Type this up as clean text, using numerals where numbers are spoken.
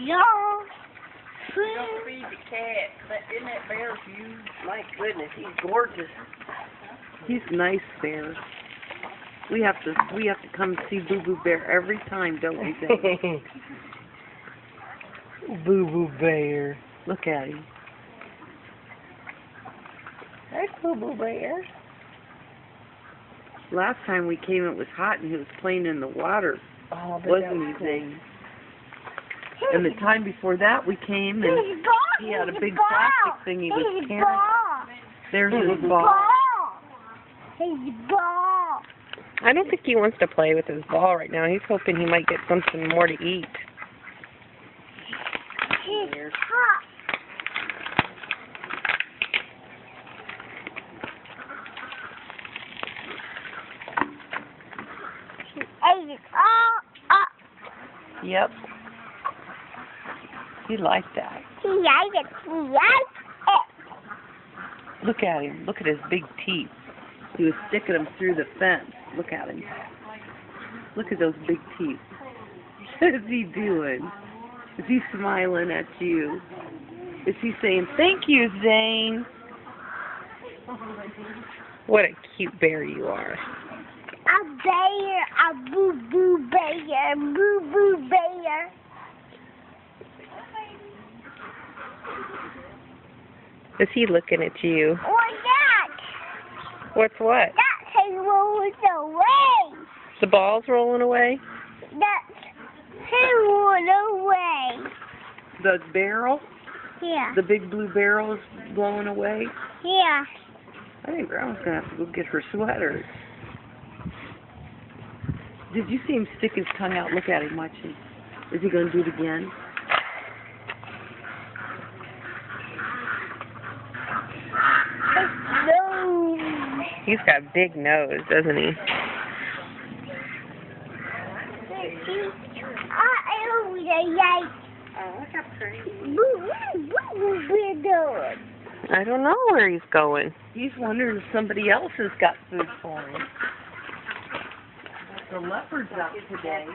y'all. Don't feed the cat. But isn't that bear huge? My goodness, he's gorgeous. He's nice bear. We have to come see Boo Boo Bear every time, don't we think? Boo Boo Bear. Look at him. There's Boo Boo Bear. Last time we came, it was hot and he was playing in the water, Oh, but wasn't he, Zane? And the time before that, we came and he had a big plastic thing he was carrying. There's his ball. His ball. I don't think he wants to play with his ball right now. He's hoping he might get something more to eat. His hot. He ate it all up. Yep. He liked that. He ate it. He ate it. Look at him. Look at his big teeth. He was sticking them through the fence. Look at him. Look at those big teeth. What is he doing? Is he smiling at you? Is he saying, "Thank you, Zane"? What a cute bear you are. A bear, a boo-boo bear, boo-boo bear. Is he looking at you? Or that. What's what? That's his rolling away. The ball's rolling away? That's him rolling away. The barrel, Yeah. the big blue barrel is blowing away. Yeah. I think Grandma's going to have to go get her sweater. Did you see him stick his tongue out? Look at him, watch him. Is he going to do it again? No. He's got a big nose, doesn't he? Oh, look how pretty. I don't know where he's going. He's wondering if somebody else has got food for him. The leopard's out today.